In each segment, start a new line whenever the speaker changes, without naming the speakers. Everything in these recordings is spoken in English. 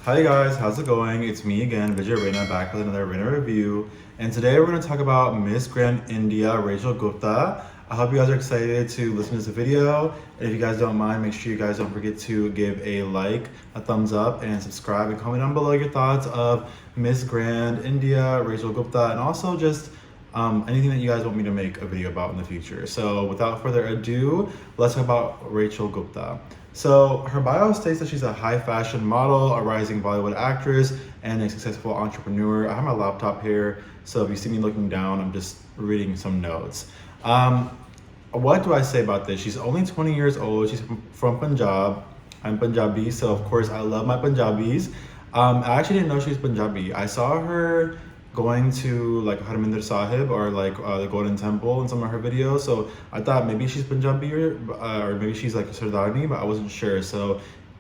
Hi guys, how's it going? It's me again, Reyna, back with another Reyna review. And today we're going to talk about Miss Grand India, Rachel Gupta. I hope you guys are excited to listen to this video. And if you guys don't mind, make sure you guys don't forget to give a like, a thumbs up, and subscribe, and comment down below your thoughts of Miss Grand India, Rachel Gupta, and also just anything that you guys want me to make a video about in the future. So without further ado, let's talk about Rachel Gupta. So her bio states that she's a high fashion model, a rising Bollywood actress, and a successful entrepreneur. I have my laptop here, so if you see me looking down, I'm just reading some notes. What do I say about this? She's only 20 years old. She's from Punjab. I'm Punjabi, so of course I love my Punjabis. I actually didn't know she was Punjabi. I saw her going to like Harmandir Sahib or like the Golden Temple in some of her videos. So I thought maybe she's Punjabi or maybe she's like a Sardani, but I wasn't sure. So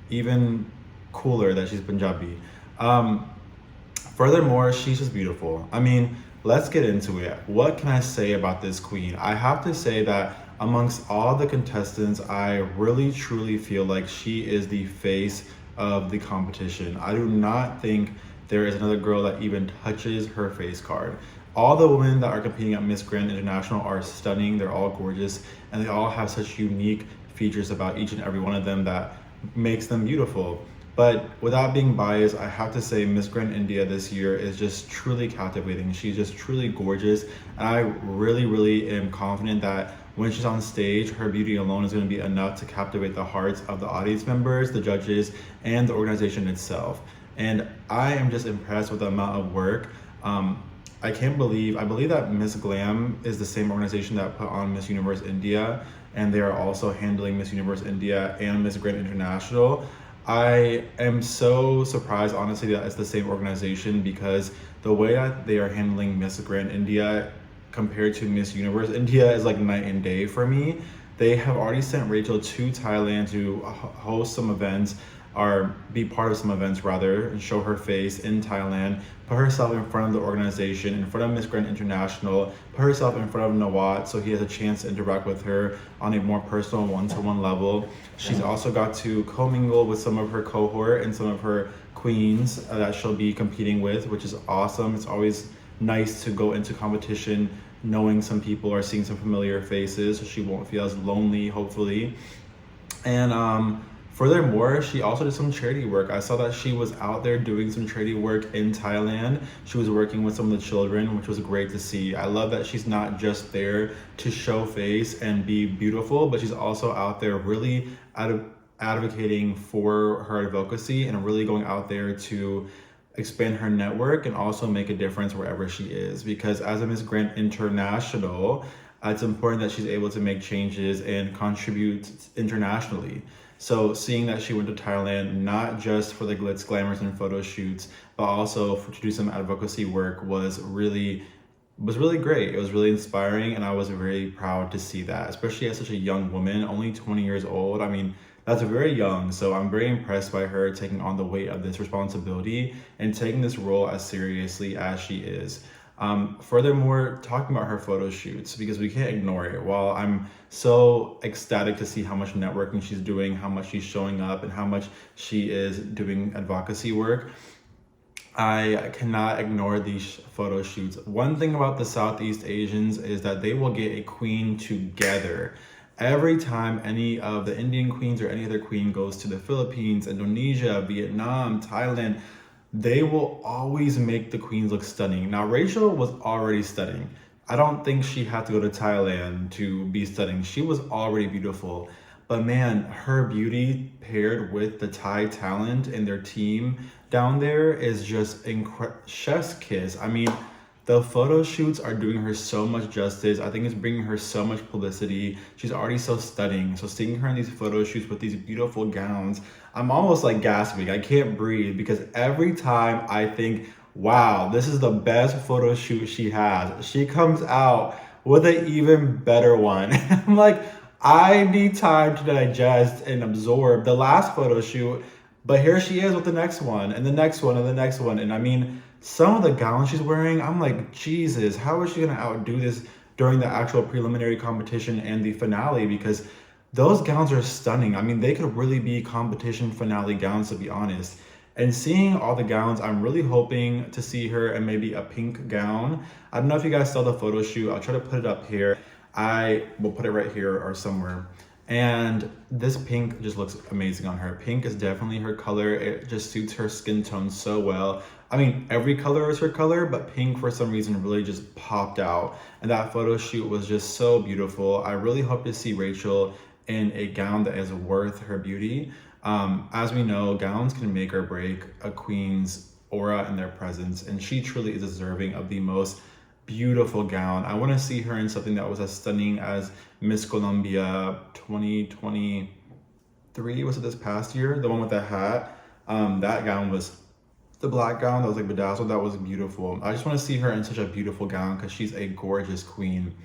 even cooler that she's Punjabi. Furthermore, she's just beautiful. I mean, let's get into it. What can I say about this queen? I have to say that amongst all the contestants, I really truly feel like she is the face of the competition. I do not think there is another girl that even touches her face card. All the women that are competing at Miss Grand International are stunning. They're all gorgeous, and they all have such unique features about each and every one of them that makes them beautiful. But without being biased, I have to say Miss Grand India this year is just truly captivating. She's just truly gorgeous. And I really am confident that when she's on stage, her beauty alone is going to be enough to captivate the hearts of the audience members, the judges, and the organization itself. And I am just impressed with the amount of work. I believe that Miss Glam is the same organization that put on Miss Universe India, and they are also handling Miss Universe India and Miss Grand International. I am so surprised, honestly, that it's the same organization, because the way that they are handling Miss Grand India compared to Miss Universe India is like night and day for me. They have already sent Rachel to Thailand to host some events, or be part of some events rather, and show her face in Thailand, put herself in front of the organization, in front of Miss Grand International, put herself in front of Nawat so he has a chance to interact with her on a more personal one-to-one level. She's also got to commingle with some of her cohort and some of her queens that she'll be competing with, which is awesome. It's always nice to go into competition knowing some people or seeing some familiar faces, so she won't feel as lonely, hopefully. And furthermore, she also did some charity work. I saw that she was out there doing some charity work in Thailand. She was working with some of the children, which was great to see. I love that she's not just there to show face and be beautiful, but she's also out there really advocating for her advocacy and really going out there to expand her network and also make a difference wherever she is. Because as a Miss Grand International, it's important that she's able to make changes and contribute internationally. So seeing that she went to Thailand, not just for the glitz, glamours, and photo shoots, but also to do some advocacy work was really great. It was really inspiring, and I was very proud to see that, especially as such a young woman, only 20 years old. I mean, that's very young, so I'm very impressed by her taking on the weight of this responsibility and taking this role as seriously as she is. Furthermore, talking about her photo shoots, because we can't ignore it. While I'm so ecstatic to see how much networking she's doing, how much she's showing up, and how much she is doing advocacy work, I cannot ignore these photo shoots. One thing about the Southeast Asians is that they will get a queen together. Every time any of the Indian queens or any other queen goes to the Philippines, Indonesia, Vietnam, Thailand, they will always make the queens look stunning. Now, Rachel was already stunning. I don't think she had to go to Thailand to be stunning. She was already beautiful. But man, her beauty paired with the Thai talent and their team down there is just chef's kiss. I mean, the photo shoots are doing her so much justice. I think it's bringing her so much publicity. She's already so stunning. So seeing her in these photo shoots with these beautiful gowns, I'm almost like gasping. I can't breathe, because every time I think, wow, this is the best photo shoot she has, she comes out with an even better one. I'm like, I need time to digest and absorb the last photo shoot, but here she is with the next one and the next one and the next one. And I mean, some of the gowns she's wearing, I'm like, Jesus, how is she gonna outdo this during the actual preliminary competition and the finale? Because those gowns are stunning. I mean, they could really be competition finale gowns, to be honest. And seeing all the gowns, I'm really hoping to see her in maybe a pink gown. I don't know if you guys saw the photo shoot. I'll try to put it up here. I will put it right here or somewhere. And this pink just looks amazing on her. Pink is definitely her color. It just suits her skin tone so well. I mean, every color is her color, but pink for some reason really just popped out. And that photo shoot was just so beautiful. I really hope to see Rachel in a gown that is worth her beauty. As we know, gowns can make or break a queen's aura and their presence, and she truly is deserving of the most beautiful gown. I want to see her in something that was as stunning as Miss Colombia 2023. Was it this past year? The one with the hat. That gown was the black gown that was like bedazzled. That was beautiful. I just want to see her in such a beautiful gown because she's a gorgeous queen.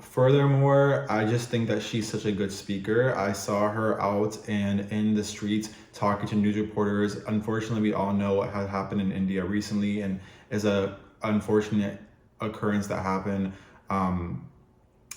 Furthermore, I just think that she's such a good speaker. I saw her out and in the streets talking to news reporters. Unfortunately, we all know what had happened in India recently, and is a unfortunate occurrence that happened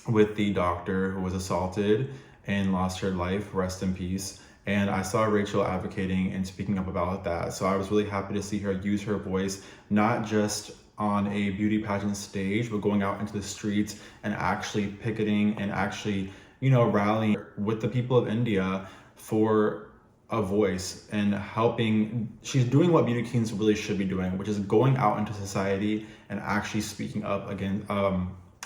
with the doctor who was assaulted and lost her life. Rest in peace. And I saw Rachel advocating and speaking up about that. So I was really happy to see her use her voice, not just on a beauty pageant stage, but going out into the streets and actually picketing and actually, rallying with the people of India for a voice and helping. She's doing what beauty queens really should be doing, which is going out into society and actually speaking up again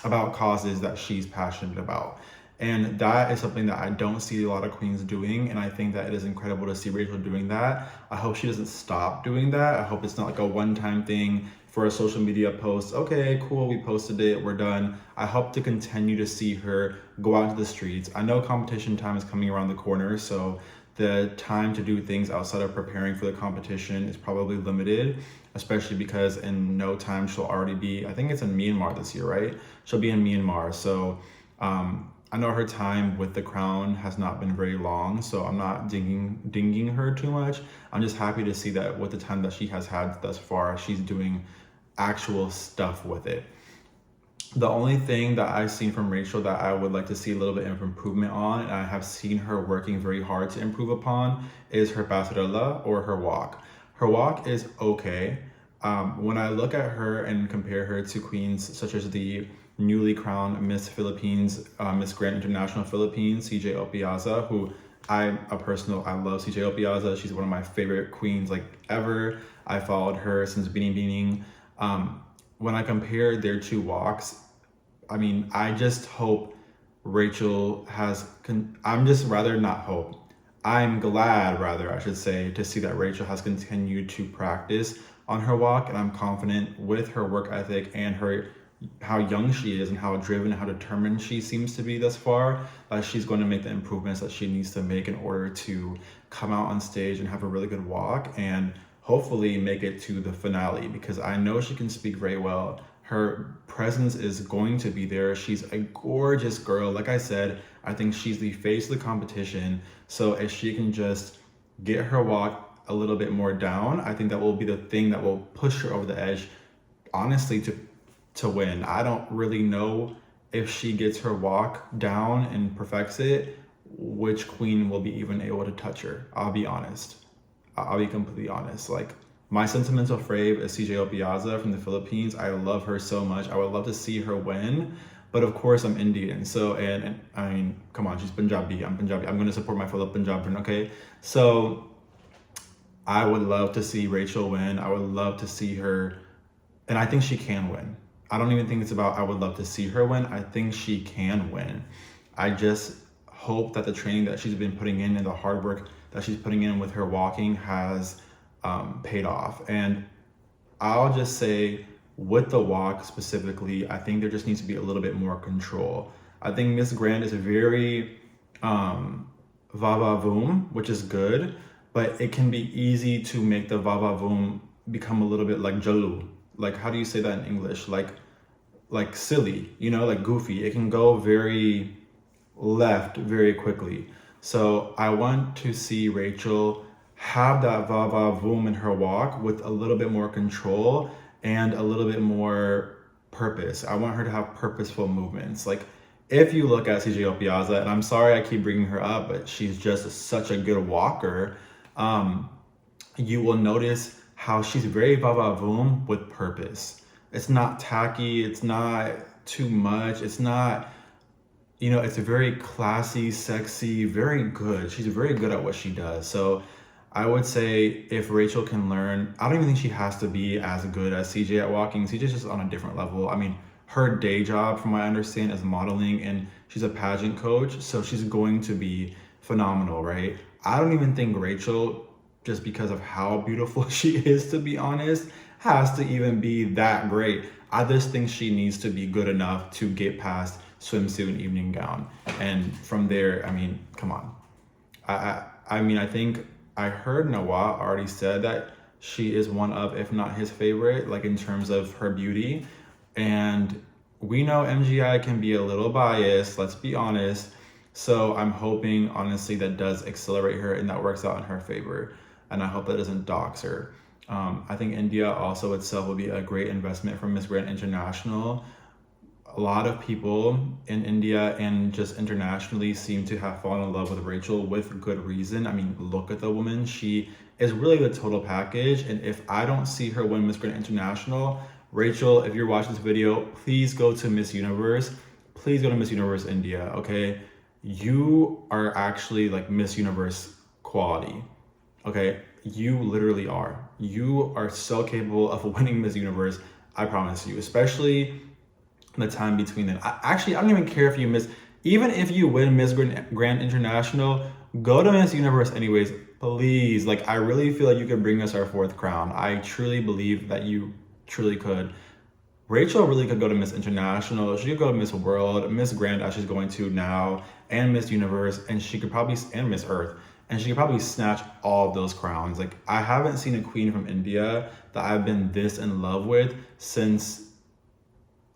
about causes that she's passionate about. And that is something that I don't see a lot of queens doing. And I think that it is incredible to see Rachel doing that. I hope she doesn't stop doing that. I hope it's not like a one-time thing for a social media post. Okay, cool, we posted it, we're done. I hope to continue to see her go out into the streets. I know competition time is coming around the corner, so the time to do things outside of preparing for the competition is probably limited, especially because in no time she'll already be, I think it's in Myanmar this year, right? She'll be in Myanmar. So I know her time with the crown has not been very long, so I'm not dinging her too much. I'm just happy to see that with the time that she has had thus far, she's doing actual stuff with it. The only thing that I've seen from Rachel that I would like to see a little bit of improvement on, and I have seen her working very hard to improve upon, is her pasarela or her walk. Her walk is okay. When I look at her and compare her to queens such as the newly crowned Miss Philippines, Miss Grand International Philippines, CJ Opiaza, who I love CJ Opiaza. She's one of my favorite queens like ever. I followed her since Beanie Beanie. When I compare their two walks, I mean, I just hope Rachel I'm glad, rather, I should say, to see that Rachel has continued to practice on her walk, and I'm confident with her work ethic and how young she is and how driven and how determined she seems to be thus far, that she's going to make the improvements that she needs to make in order to come out on stage and have a really good walk and hopefully make it to the finale, because I know she can speak very well. Her presence is going to be there. She's a gorgeous girl. Like I said, I think she's the face of the competition. So if she can just get her walk a little bit more down, I think that will be the thing that will push her over the edge, honestly, to win. I don't really know if she gets her walk down and perfects it, which queen will be even able to touch her. I'll be honest. I'll be completely honest. Like, my sentimental fave is CJ Opiaza from the Philippines. I love her so much. I would love to see her win. But of course, I'm Indian. So, and I mean, come on, she's Punjabi. I'm Punjabi. I'm going to support my fellow Punjabi, okay? So, I would love to see Rachel win. I would love to see her, and I think she can win. I don't even think it's about I would love to see her win. I think she can win. I just hope that the training that she's been putting in and the hard work that she's putting in with her walking has paid off. And I'll just say, with the walk specifically, I think there just needs to be a little bit more control. I think Miss Grand is very va-va-voom, which is good, but it can be easy to make the va-va-voom become a little bit like jalu. Like, how do you say that in English? Like silly, like goofy. It can go very left very quickly. So I want to see Rachel have that va-va-voom in her walk with a little bit more control and a little bit more purpose. I want her to have purposeful movements. Like, if you look at CJ Opiaza, and I'm sorry I keep bringing her up, but she's just such a good walker. you will notice how she's very va-va-voom with purpose. It's not tacky, it's not too much, it's not, it's a very classy, sexy, very good. She's very good at what she does. So I would say if Rachel can learn, I don't even think she has to be as good as CJ at walking. CJ's just on a different level. I mean, her day job, from what I understand, is modeling, and she's a pageant coach. So she's going to be phenomenal, right? I don't even think Rachel, just because of how beautiful she is, to be honest, has to even be that great. I just think she needs to be good enough to get past swimsuit and evening gown. And from there, I mean, come on. I think I heard Noah already said that she is one of, if not his favorite, like in terms of her beauty. And we know MGI can be a little biased, let's be honest. So I'm hoping, honestly, that does accelerate her and that works out in her favor. And I hope that doesn't dox her. I think India also itself will be a great investment for Miss Grand International. A lot of people in India and just internationally seem to have fallen in love with Rachel with good reason. I mean, look at the woman. She is really the total package. And if I don't see her win Miss Grand International, Rachel, if you're watching this video, please go to Miss Universe. Please go to Miss Universe India, okay? You are actually like Miss Universe quality, okay? You literally are. You are so capable of winning Miss Universe, I promise you, especially the time between them. I don't even care if you miss, even if you win Miss Grand International, go to Miss Universe anyways, please. Like, I really feel like you could bring us our 4th crown. I truly believe that you truly could. Rachel really could go to Miss International. She could go to Miss World, Miss Grand, as she's going to now, and Miss Universe, and she could probably, and Miss Earth, and she could probably snatch all of those crowns. Like, I haven't seen a queen from India that I've been this in love with since,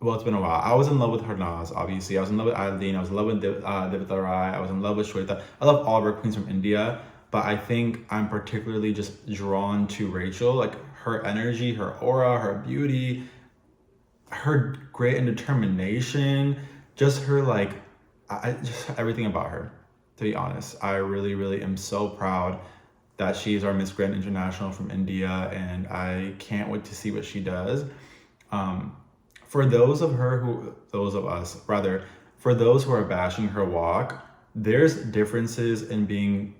well, it's been a while. I was in love with Harnaz, obviously. I was in love with Adeline. I was in love with Devita Rai. I was in love with Shweta. I love all of our queens from India, but I think I'm particularly just drawn to Rachel. Like, her energy, her aura, her beauty, her grit and determination, just her, like, just everything about her, to be honest. I really, really am so proud that she is our Miss Grand International from India, and I can't wait to see what she does. For those of us, for those who are bashing her walk, there's differences in being,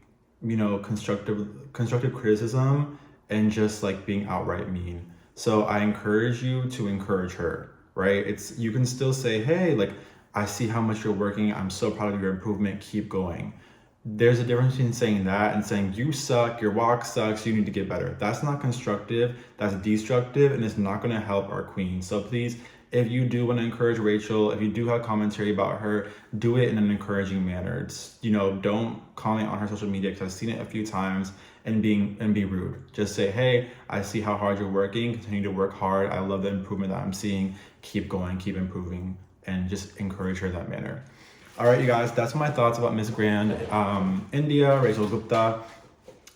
constructive criticism and just like being outright mean. So I encourage you to encourage her, right? You can still say, hey, like, I see how much you're working. I'm so proud of your improvement. Keep going. There's a difference between saying that and saying you suck, your walk sucks, you need to get better. That's not constructive, that's destructive, and it's not gonna help our queen. So please, if you do want to encourage Rachel, if you do have commentary about her, do it in an encouraging manner. Don't comment on her social media, because I've seen it a few times, and be rude. Just say, hey, I see how hard you're working, continue to work hard. I love the improvement that I'm seeing. Keep going, keep improving, and just encourage her in that manner. All right, you guys, that's my thoughts about Miss Grand India, Rachel Gupta.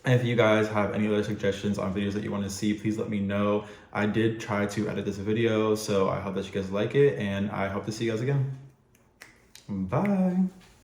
If you guys have any other suggestions on videos that you want to see, please let me know. I did try to edit this video, so I hope that you guys like it, and I hope to see you guys again. Bye.